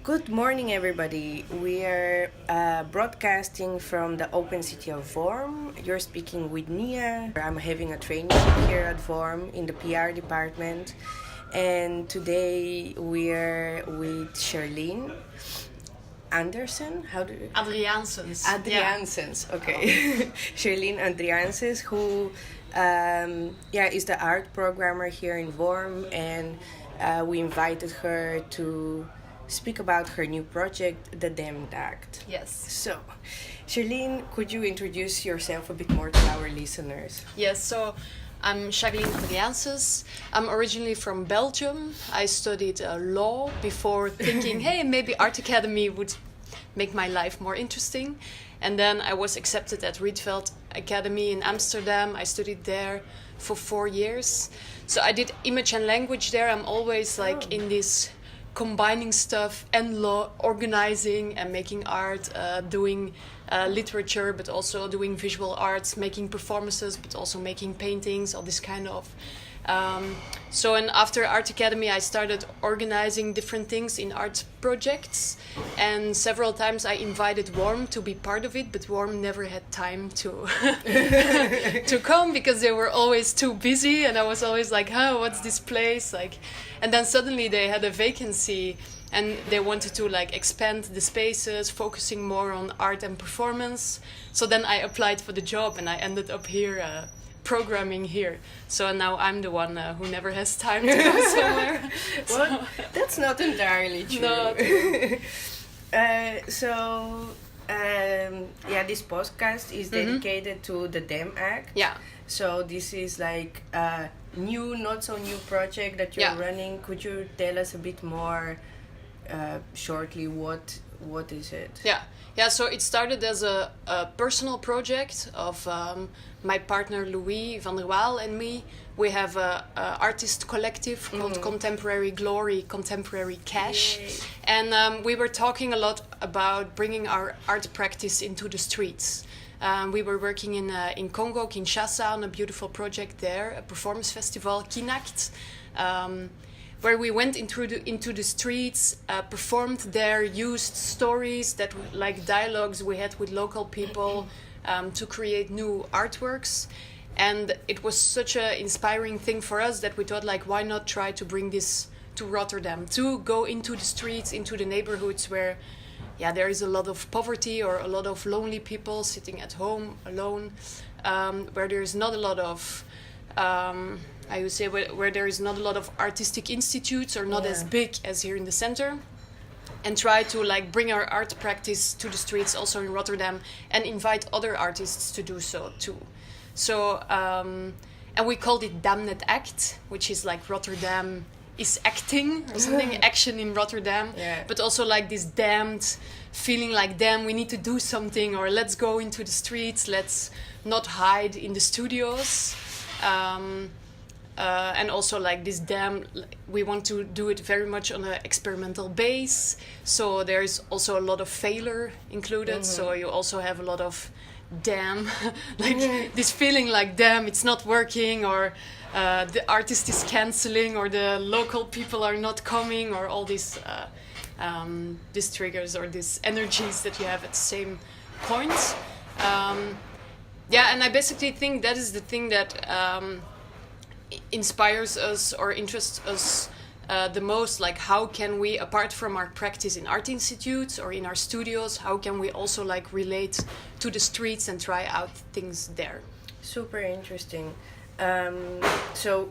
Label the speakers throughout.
Speaker 1: Good morning, everybody. We are broadcasting from the Open City of Vorm. You're speaking with Nia. I'm having a traineeship here at Vorm in the PR department. And today we are with Charlien Andersen. How do you...
Speaker 2: Adriaenssens.
Speaker 1: Adriaenssens, okay. Charlien Andriaenssens, who is the art programmer here in Vorm. And we invited her to speak about her new project, the DamNed'Act.
Speaker 2: Yes.
Speaker 1: So, Charlien, could you introduce yourself a bit more to our listeners?
Speaker 2: Yes, so I'm Charlien Adriaenssens. I'm originally from Belgium. I studied law before thinking, hey, maybe Art Academy would make my life more interesting. And then I was accepted at Rietveld Academy in Amsterdam. I studied there for 4 years. So I did image and language there. I'm always in this combining stuff and law, organizing and making art, doing literature, but also doing visual arts, making performances, but also making paintings, all this kind of. And after Art Academy, I started organizing different things in art projects, and several times I invited Worm to be part of it, but Worm never had time to to come because they were always too busy, and I was always like, "Oh, what's this place?" And then suddenly they had a vacancy, and they wanted to expand the spaces, focusing more on art and performance. So then I applied for the job, and I ended up here. Programming here, so now I'm the one who never has time to go somewhere.
Speaker 1: Well, that's not entirely true.
Speaker 2: No.
Speaker 1: This podcast is dedicated to the DamNed'Act.
Speaker 2: Yeah.
Speaker 1: So this is like a new, not so new project that you're running. Could you tell us a bit more shortly what is it?
Speaker 2: Yeah, so it started as a personal project of my partner Louis van der Waal and me. We have a artist collective called Contemporary Glory, Contemporary Cash.
Speaker 1: Yay.
Speaker 2: And we were talking a lot about bringing our art practice into the streets. We were working in Congo, Kinshasa, on a beautiful project there, a performance festival, Kinact, where we went into the streets, performed there, used stories that dialogues we had with local people to create new artworks. And it was such an inspiring thing for us that we thought, why not try to bring this to Rotterdam, to go into the streets, into the neighborhoods where there is a lot of poverty or a lot of lonely people sitting at home alone, where there is not a lot of I would say where there is not a lot of artistic institutes or not as big as here in the center, and try to bring our art practice to the streets also in Rotterdam and invite other artists to do so too. So and we called it DamNed'Act, which is Rotterdam is acting or something, action in Rotterdam, but also this damned feeling damn, we need to do something, or let's go into the streets, let's not hide in the studios. And also this we want to do it very much on an experimental base. So there's also a lot of failure included. So you also have a lot of damn, this feeling damn, it's not working, or the artist is canceling, or the local people are not coming, or all these triggers or these energies that you have at the same point. And I basically think that is the thing that inspires us or interests us the most. How can we, apart from our practice in art institutes or in our studios, how can we also relate to the streets and try out things there?
Speaker 1: Super interesting. So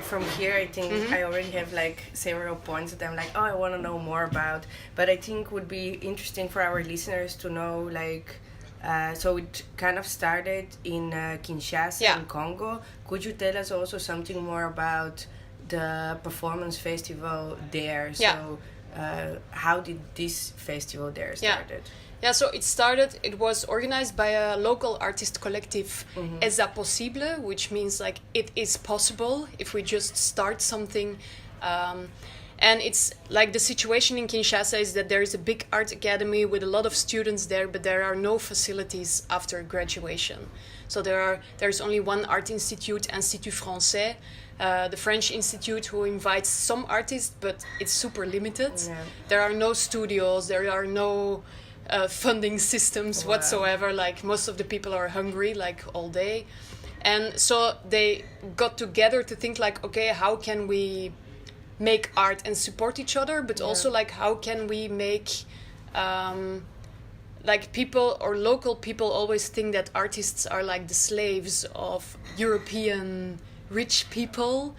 Speaker 1: from here I think I already have several points that I'm I want to know more about, but I think would be interesting for our listeners to know so it kind of started in Kinshasa in Congo. Could you tell us also something more about the performance festival there? So how did this festival there started?
Speaker 2: Yeah, so it was organized by a local artist collective, Est possible, which means it is possible if we just start something. And it's the situation in Kinshasa is that there is a big art academy with a lot of students there, but there are no facilities after graduation. So there's only one art institute, Institut Français, the French Institute, who invites some artists, but it's super limited.
Speaker 1: Yeah.
Speaker 2: There are no studios, there are no funding systems whatsoever. Like, most of the people are hungry, like, all day. And so they got together to think, like, okay, how can we make art and support each other, but also, like, how can we make... like, people or local people always think that artists are like the slaves of European rich people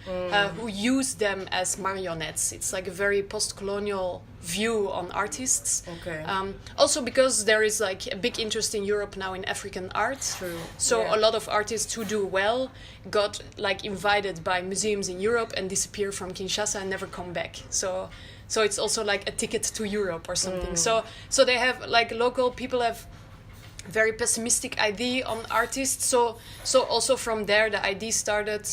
Speaker 2: who use them as marionettes. It's like a very post-colonial view on artists.
Speaker 1: Okay.
Speaker 2: Also because there is like a big interest in Europe now in African art.
Speaker 1: True.
Speaker 2: So a lot of artists who do well got like invited by museums in Europe and disappear from Kinshasa and never come back. So it's also like a ticket to Europe or something. So they have, like, local people have very pessimistic idea on artists. So also from there the idea started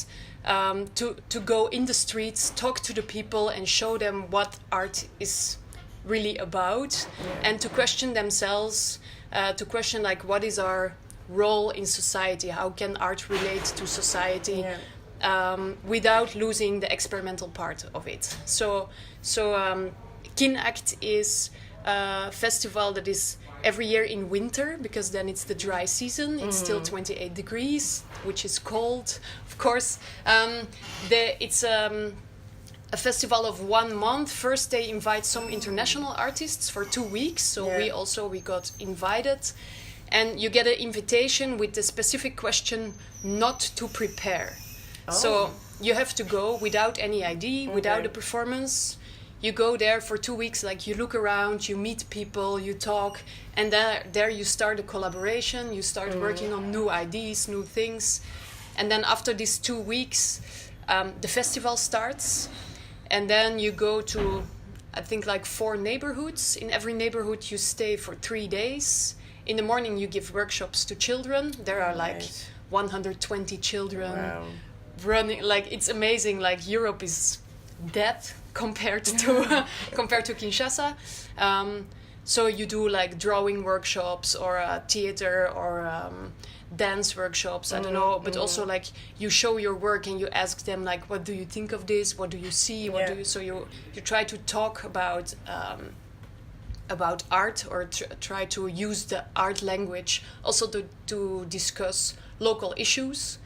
Speaker 2: to go in the streets, talk to the people and show them what art is really about, and to question themselves, to question, like, what is our role in society? How can art relate to society? Without losing the experimental part of it. So Kinact is a festival that is every year in winter, because then it's the dry season. It's still 28 degrees, which is cold, of course. It's a festival of 1 month. First they invite some international artists for 2 weeks, so we got invited. And you get an invitation with the specific question not to prepare. So you have to go without any ID, without a performance. You go there for 2 weeks, like, you look around, you meet people, you talk, and there you start a collaboration, you start working on new ideas, new things. And then after these 2 weeks, the festival starts, and then you go to, I think, like 4 neighborhoods. In every neighborhood you stay for 3 days. In the morning you give workshops to children. There are like 120 children.
Speaker 1: Wow.
Speaker 2: Running, like, it's amazing. Like, Europe is dead compared to Kinshasa. So you do like drawing workshops or theater or dance workshops, I don't know, but also like you show your work and you ask them, like, what do you think of this, what do you see, what do you, so you try to talk about art, or try to use the art language also to discuss local issues.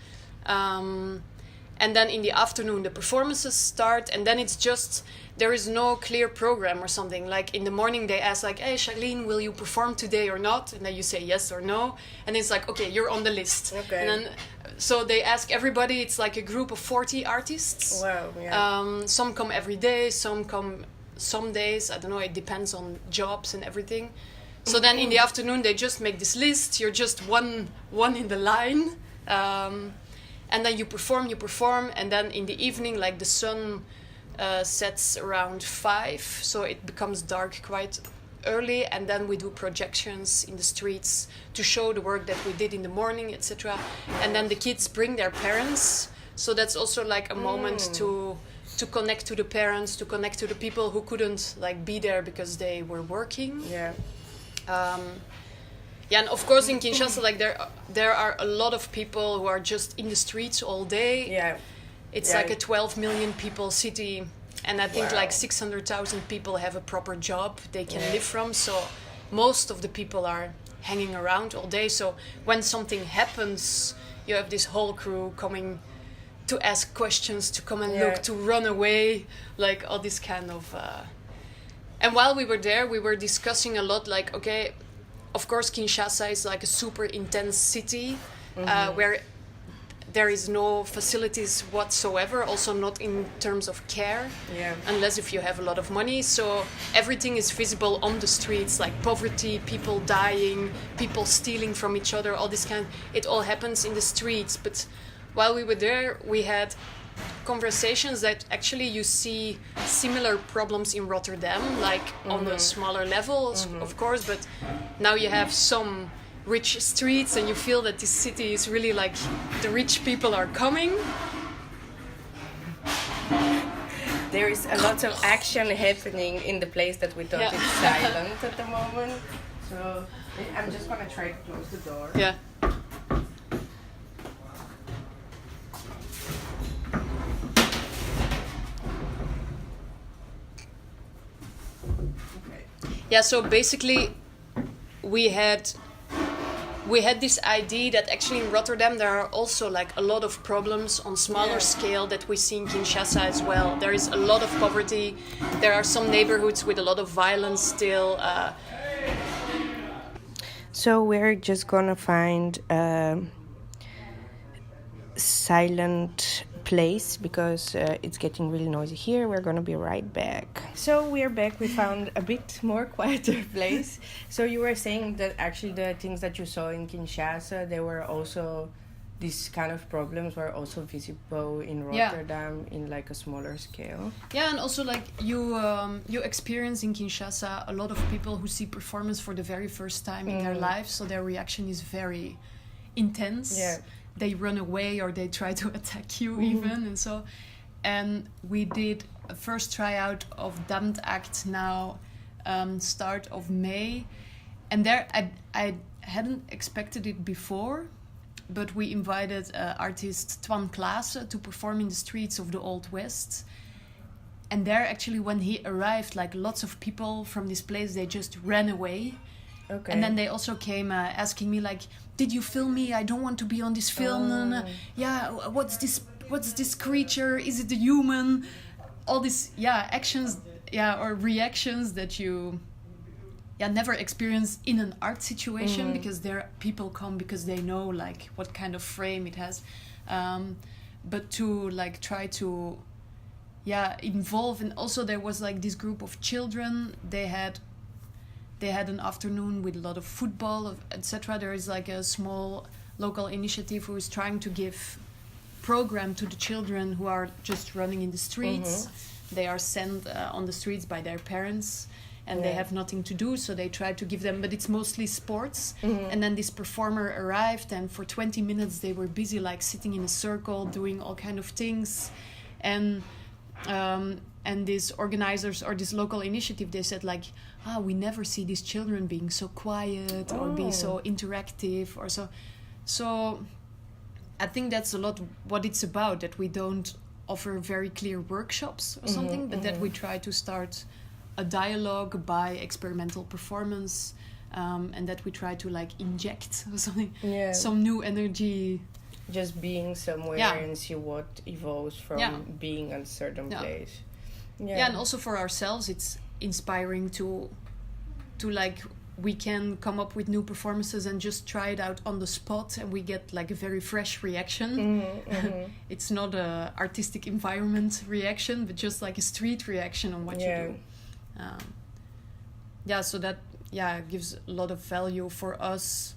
Speaker 2: And then in the afternoon the performances start, and then it's just, there is no clear program or something. Like, in the morning they ask, like, hey Charlien, will you perform today or not? And then you say yes or no, and it's like, okay, you're on the list.
Speaker 1: Okay.
Speaker 2: And then so they ask everybody. It's like a group of 40 artists.
Speaker 1: Wow. Yeah.
Speaker 2: Some come every day, some come some days, I don't know, it depends on jobs and everything. So then in the afternoon they just make this list, you're just one in the line, and then you perform, and then in the evening, like, the sun sets around 5, so it becomes dark quite early, and then we do projections in the streets to show the work that we did in the morning, etc. And then the kids bring their parents, so that's also like a moment to connect to the parents, to connect to the people who couldn't, like, be there because they were working.
Speaker 1: Yeah.
Speaker 2: And of course in Kinshasa, like, there are a lot of people who are just in the streets all day.
Speaker 1: Yeah.
Speaker 2: It's like a 12 million people city, and I think like 600,000 people have a proper job they can live from. So most of the people are hanging around all day. So when something happens, you have this whole crew coming to ask questions, to come and look, to run away, like all this kind of... And while we were there, we were discussing a lot, like, okay, of course Kinshasa is like a super intense city, where there is no facilities whatsoever, also not in terms of care, unless if you have a lot of money. So everything is visible on the streets, like poverty, people dying, people stealing from each other, all this kind. It all happens in the streets. But while we were there, we had conversations that actually you see similar problems in Rotterdam, like on a smaller level, of course, but now you have some rich streets and you feel that this city is really like the rich people are coming.
Speaker 1: There is a lot of action happening in the place that we thought it's silent at the moment. So I'm just gonna try to close the door.
Speaker 2: Yeah, so basically we had this idea that actually in Rotterdam there are also like a lot of problems on smaller scale that we see in Kinshasa as well. There is a lot of poverty. There are some neighborhoods with a lot of violence still.
Speaker 1: So we're just gonna find a silent place because it's getting really noisy here. We're gonna be right back. So we're back. We found a bit more quieter place. So you were saying that actually the things that you saw in Kinshasa, they were also, these kind of problems were also visible in Rotterdam in like a smaller scale.
Speaker 2: Yeah, and also like you experience in Kinshasa a lot of people who see performance for the very first time in their life, so their reaction is very intense. Yeah. They run away or they try to attack you even, and we did a first tryout of DamNed'Act now, start of May, and there I hadn't expected it before, but we invited artist Twan Klaassen to perform in the streets of the Old West. And there actually when he arrived, like lots of people from this place, they just ran away. Okay. And then they also came asking me like, did you film me? I don't want to be on this film. Yeah, what's this creature? Is it a human? All these actions or reactions that you never experience in an art situation, because there people come because they know like what kind of frame it has, but to like try to involve. And also there was like this group of children, they had an afternoon with a lot of football, etc. There is like a small local initiative who is trying to give program to the children who are just running in the streets. They are sent on the streets by their parents, and they have nothing to do, so they try to give them, but it's mostly sports. And then this performer arrived, and for 20 minutes they were busy like sitting in a circle doing all kind of things, and these organizers or this local initiative, they said like, we never see these children being so quiet or be so interactive or so I think that's a lot what it's about, that we don't offer very clear workshops or something, but that we try to start a dialogue by experimental performance, and that we try to like inject something, some new energy,
Speaker 1: just being somewhere and see what evolves from being in a certain place.
Speaker 2: And also for ourselves it's inspiring to like, we can come up with new performances and just try it out on the spot, and we get like a very fresh reaction. It's not a artistic environment reaction, but just like a street reaction on what you do. So that gives a lot of value for us,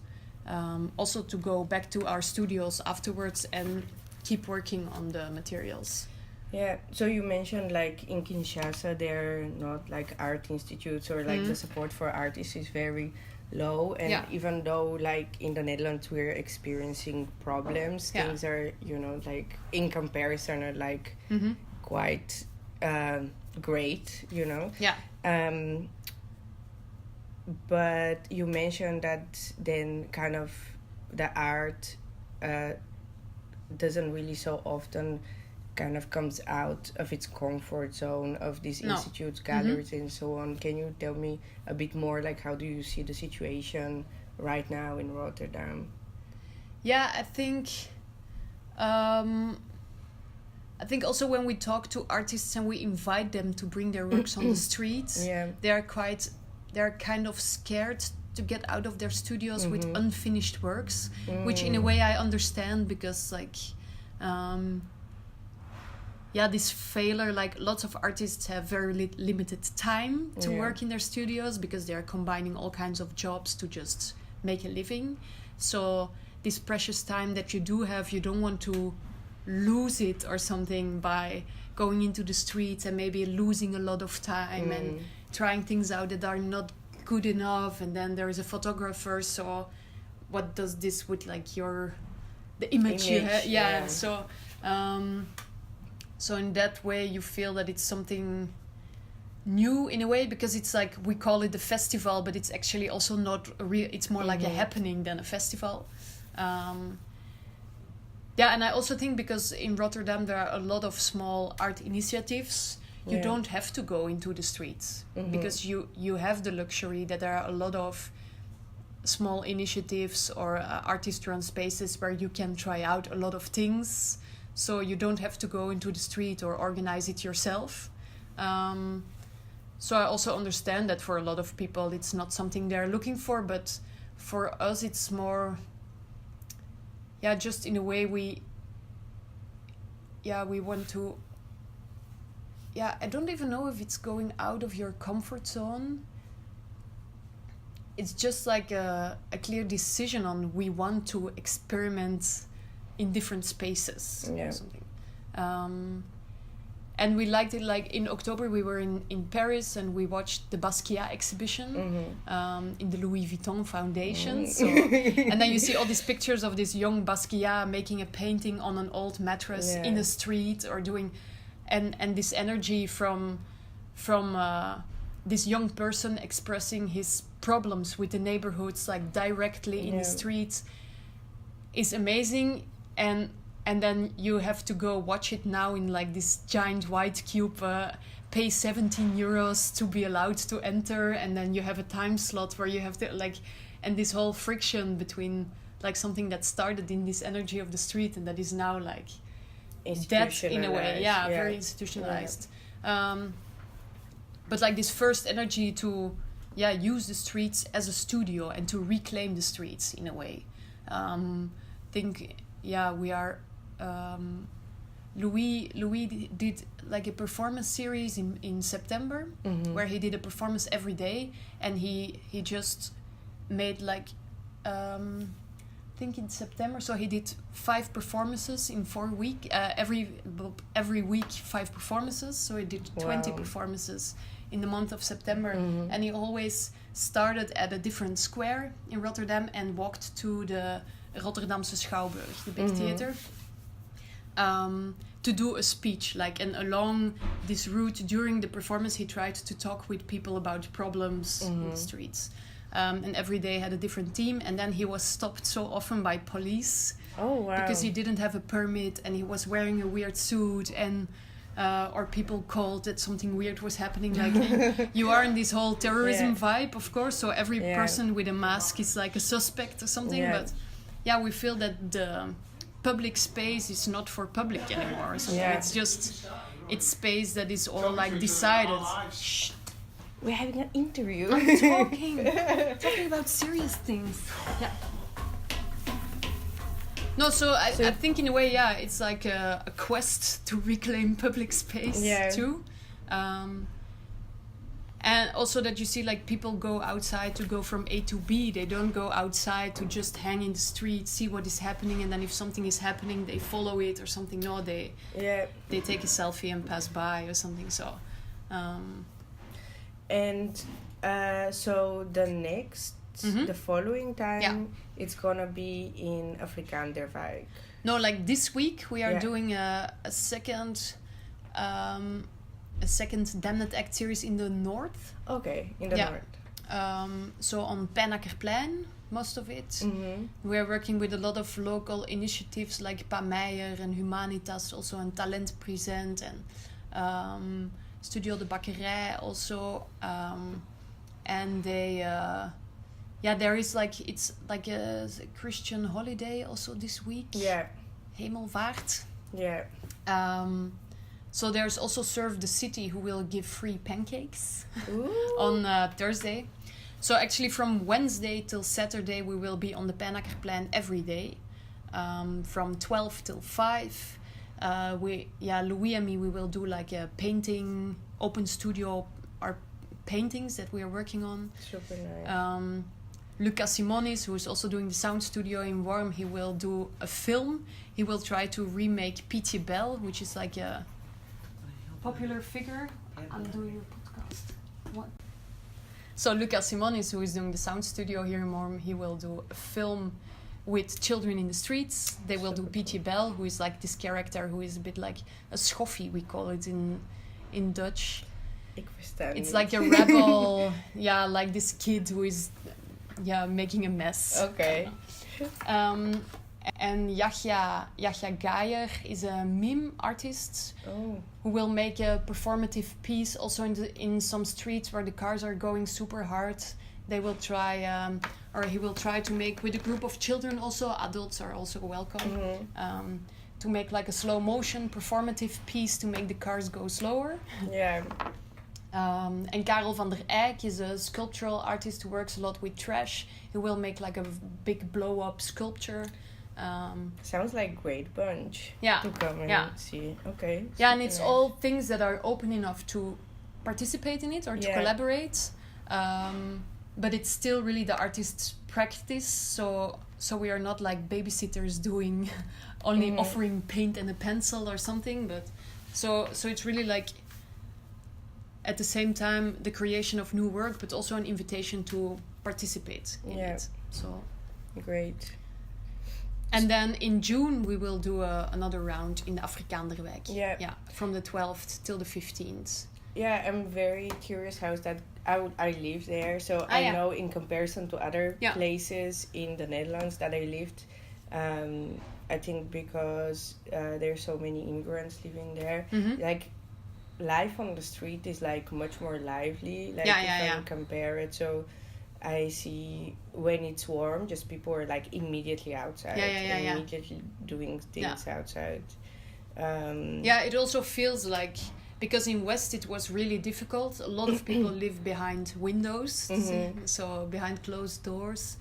Speaker 2: also to go back to our studios afterwards and keep working on the materials.
Speaker 1: Yeah, so you mentioned like in Kinshasa there are not like art institutes, or like the support for artists is very low, and even though like in the Netherlands we're experiencing problems, things are, you know, like in comparison are like quite great, you know. But you mentioned that then kind of the art doesn't really so often kind of comes out of its comfort zone of these institutes, galleries and so on. Can you tell me a bit more, like how do you see the situation right now in Rotterdam?
Speaker 2: I think also when we talk to artists and we invite them to bring their works on the streets, they're kind of scared to get out of their studios with unfinished works, which in a way I understand, because like this failure, like lots of artists have very limited time to work in their studios because they're combining all kinds of jobs to just make a living. So this precious time that you do have, you don't want to lose it or something by going into the streets and maybe losing a lot of time and trying things out that are not good enough. And then there is a photographer, so what does this with like the image you have? So in that way you feel that it's something new in a way, because it's like we call it a festival, but it's actually also not a real, it's more like a happening than a festival. And I also think because in Rotterdam there are a lot of small art initiatives, you don't have to go into the streets because you have the luxury that there are a lot of small initiatives or artist-run spaces where you can try out a lot of things. So you don't have to go into the street or organize it yourself. So I also understand that for a lot of people it's not something they're looking for, but for us it's more, just in a way we want to, I don't even know if it's going out of your comfort zone. It's just like a clear decision on we want to experiment in different spaces or something. And we liked it, like in October we were in Paris and we watched the Basquiat exhibition in the Louis Vuitton Foundation. So, and then you see all these pictures of this young Basquiat making a painting on an old mattress in a street or doing... And this energy from this young person expressing his problems with the neighborhoods like directly in the streets is amazing. And then you have to go watch it now in like this giant white cube, pay 17 euros to be allowed to enter, and then you have a time slot where you have to like, and this whole friction between like something that started in this energy of the street and that is now like dead in a way, very institutionalized. But like this first energy to use the streets as a studio and to reclaim the streets in a way. We are Louis did like a performance series in September where he did a performance every day, and he just made like I think in September, so he did 5 performances in 4 weeks, every week 5 performances, so he did 20 performances in the month of September. And he always started at a different square in Rotterdam and walked to the Rotterdamse Schouwburg, the big theater, to do a speech, like, and along this route during the performance he tried to talk with people about problems in the streets. And every day had a different theme, and then he was stopped so often by police because he didn't have a permit and he was wearing a weird suit, and or people called that something weird was happening, like you are in this whole terrorism vibe, of course, so every person with a mask is like a suspect or something. But we feel that the public space is not for public anymore or something. It's space that is all like decided. Shh.
Speaker 1: We're having an interview.
Speaker 2: I'm talking about serious things. Yeah. No, so I think in a way, it's like a quest to reclaim public space too. And also that you see like people go outside to go from A to B. They don't go outside to just hang in the street, see what is happening, and then if something is happening, they follow it or something. No, they take a selfie and pass by or something. So.
Speaker 1: And so the next, the following time, it's gonna be in Afrikaanderwijk.
Speaker 2: No, like this week we are doing a second DamNed'Act series in the north.
Speaker 1: Okay, in the north.
Speaker 2: So on Pijnakerplein, most of it. We are working with a lot of local initiatives like Pa Meijer and Humanitas, also and Talent Present and Studio de Bakkerij also. And they there is like, it's like a Christian holiday also this week. Hemelvaart. So there's also Serve the City, who will give free pancakes on Thursday. So actually from Wednesday till Saturday we will be on the Pijnakerplein every day, from 12 till 5. Louis and me, we will do like a painting open studio, our paintings that we are working on.
Speaker 1: Super nice.
Speaker 2: Luca Simonis, who is also doing the sound studio in Worm, he will do a film. He will try to remake Pietje Bel, which is like a popular figure. I'm doing a podcast. What? So Luca Simonis, who is doing the sound studio here in Worm, he will do a film with children in the streets. They will do Pietje Bel, who is like this character who is a bit like a schoffie, we call it in Dutch. It's like a rebel, like this kid who is making a mess.
Speaker 1: Okay.
Speaker 2: And Yahya Gayer is a meme artist who will make a performative piece also in some streets where the cars are going super hard. They will try, or he will try to make with a group of children also, adults are also welcome, to make like a slow motion performative piece to make the cars go slower.
Speaker 1: Yeah.
Speaker 2: And Karel van der Eyck is a sculptural artist who works a lot with trash. He will make like a big blow up sculpture.
Speaker 1: Sounds like a great bunch to come and see. Okay.
Speaker 2: Yeah, and it's all things that are open enough to participate in it or to collaborate. But it's still really the artist's practice. So we are not like babysitters doing only offering paint and a pencil or something. But so it's really like at the same time the creation of new work, but also an invitation to participate in it. So
Speaker 1: great.
Speaker 2: And then in June we will do another round in Afrikaanderwijk.
Speaker 1: Yeah.
Speaker 2: From the 12th till the 15th.
Speaker 1: Yeah, I'm very curious how's that. I live there, so I know in comparison to other places in the Netherlands that I lived, I think because there's so many immigrants living there, like life on the street is like much more lively. Like if I compare it, so I see when it's warm, just people are like immediately outside, immediately doing things outside.
Speaker 2: It also feels like, because in West it was really difficult. A lot of people live behind windows, so behind closed doors.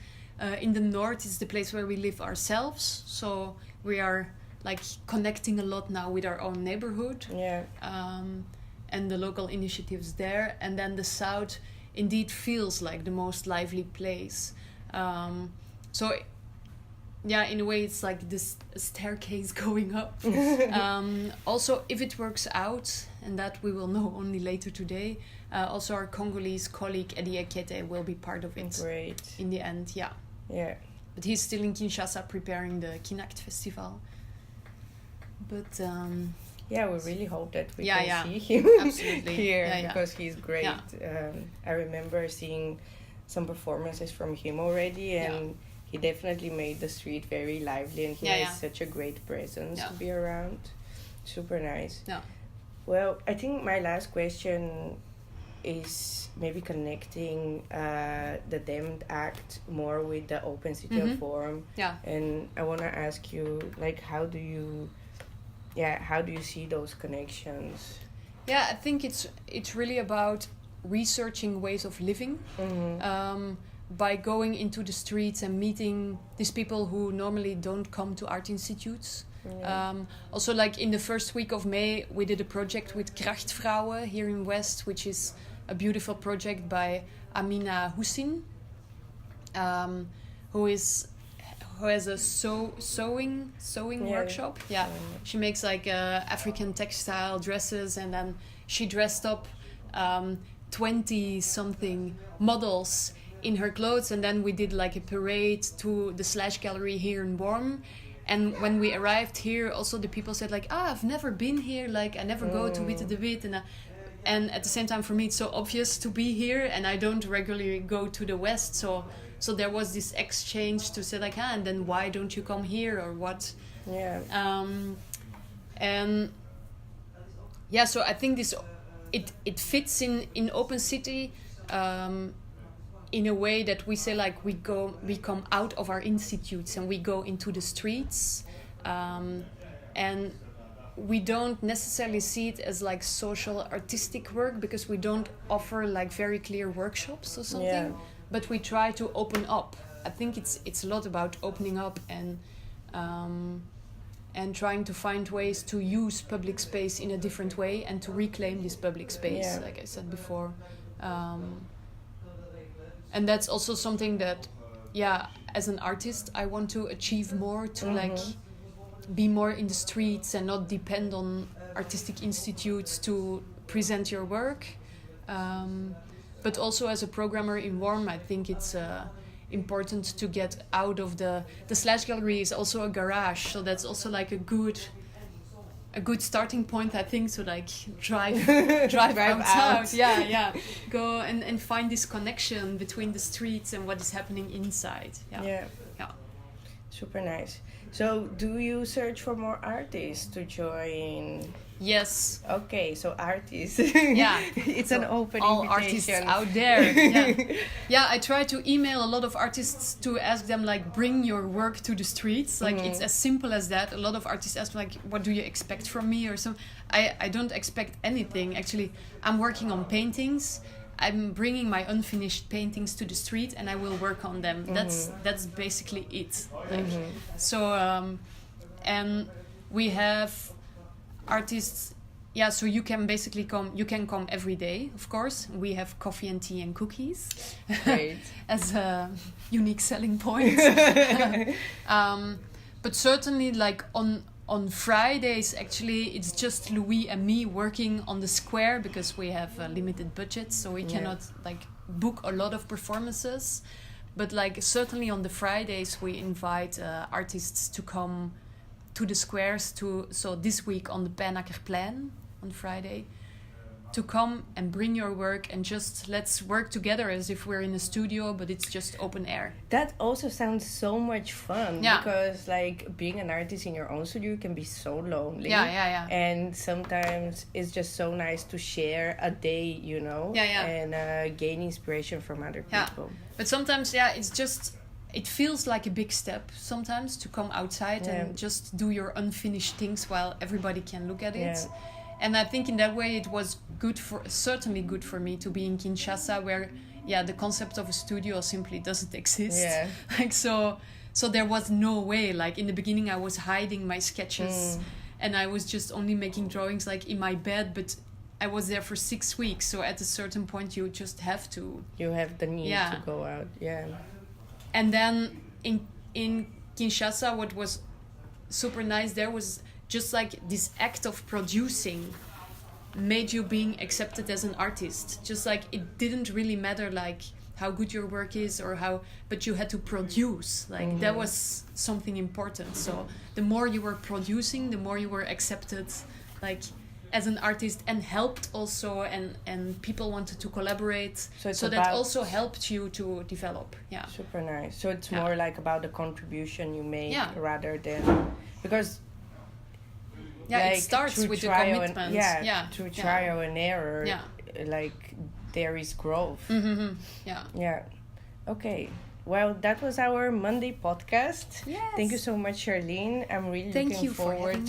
Speaker 2: In the North is the place where we live ourselves, so we are like connecting a lot now with our own neighborhood. And the local initiatives there. And then the South indeed feels like the most lively place. So in a way it's like this staircase going up. Also, if it works out, and that we will know only later today, also our Congolese colleague Eddie Ekete will be part of it.
Speaker 1: Great.
Speaker 2: In the end. But he's still in Kinshasa preparing the Kinact festival. But
Speaker 1: we really hope that we can see him here because he's great. I remember seeing some performances from him already, and he definitely made the street very lively, and he has such a great presence to be around. Super nice. Well, I think my last question is maybe connecting the DamNed'Act more with the Open City of Forum. And I want to ask you, like, how do you see those connections?
Speaker 2: I think it's really about researching ways of living, by going into the streets and meeting these people who normally don't come to art institutes. Also, like in the first week of May, we did a project with Krachtvrouwen here in West, which is a beautiful project by Amina Hussin, who has a sewing workshop. She makes like African textile dresses, and then she dressed up 20 something models in her clothes, and then we did like a parade to the Slash Gallery here in Worm. And when we arrived here, also the people said like, I've never been here, like I never go to Witte de Wit, and at the same time for me it's so obvious to be here, and I don't regularly go to the West, so there was this exchange to say like, and then why don't you come here or what? So I think this it fits in Open City in a way that we say like we come out of our institutes and we go into the streets, and we don't necessarily see it as like social artistic work because we don't offer like very clear workshops or something, but we try to open up. I think it's a lot about opening up and trying to find ways to use public space in a different way and to reclaim this public space, like I said before. And that's also something that, as an artist, I want to achieve more, to like be more in the streets and not depend on artistic institutes to present your work. But also as a programmer in Worm, I think it's important to get out of the Slash Gallery is also a garage, so that's also like a good starting point, I think, to like drive out. Go and find this connection between the streets and what is happening inside.
Speaker 1: Super nice. So, do you search for more artists to join?
Speaker 2: Yes.
Speaker 1: Okay, so artists.
Speaker 2: Yeah.
Speaker 1: It's
Speaker 2: So
Speaker 1: an open
Speaker 2: all
Speaker 1: invitation.
Speaker 2: artists out there. Yeah. Yeah, I try to email a lot of artists to ask them like, bring your work to the streets. Like it's as simple as that. A lot of artists ask me like, what do you expect from me or something. I don't expect anything. Actually, I'm working on paintings. I'm bringing my unfinished paintings to the street and I will work on them. That's basically it. Like, so and we have artists. Yeah, so you can basically come. You can come every day, of course. We have coffee and tea and cookies as a unique selling point. But certainly, like on Fridays, actually, it's just Louis and me working on the square because we have a limited budget, so we cannot like book a lot of performances. But like certainly on the Fridays, we invite artists to come to the squares. So this week on the Pijnakerplein on Friday, to come and bring your work and just let's work together as if we're in a studio, but it's just open air.
Speaker 1: That also sounds so much fun.
Speaker 2: Yeah.
Speaker 1: Because like being an artist in your own studio can be so lonely.
Speaker 2: Yeah.
Speaker 1: And sometimes it's just so nice to share a day, you know, and gain inspiration from other people.
Speaker 2: But sometimes, it's just, it feels like a big step sometimes to come outside and just do your unfinished things while everybody can look at it.
Speaker 1: Yeah.
Speaker 2: And I think in that way it was certainly good for me to be in Kinshasa, where the concept of a studio simply doesn't exist.
Speaker 1: Yeah.
Speaker 2: Like so there was no way. Like in the beginning I was hiding my sketches and I was just only making drawings like in my bed, but I was there for 6 weeks, so at a certain point you just have to.
Speaker 1: You have the need to go out,
Speaker 2: And then in Kinshasa, what was super nice there was just like this act of producing made you being accepted as an artist. Just like it didn't really matter like how good your work is or how, but you had to produce. Like that was something important. So the more you were producing, the more you were accepted like as an artist and helped also, and people wanted to collaborate. So that also helped you to develop. Yeah.
Speaker 1: Super nice. So it's more like about the contribution you make rather than, because
Speaker 2: it starts with the commitment.
Speaker 1: Through trial and error, like there is growth. Yeah. Okay. Well, that was our Monday podcast.
Speaker 2: Yes.
Speaker 1: Thank you so much, Charlien. I'm really
Speaker 2: Thank
Speaker 1: looking
Speaker 2: you
Speaker 1: forward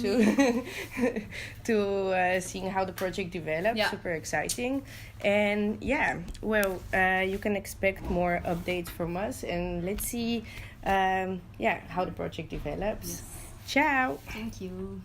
Speaker 1: to seeing how the project develops.
Speaker 2: Yeah.
Speaker 1: Super exciting. And you can expect more updates from us. And let's see how the project develops.
Speaker 2: Yes.
Speaker 1: Ciao.
Speaker 2: Thank you.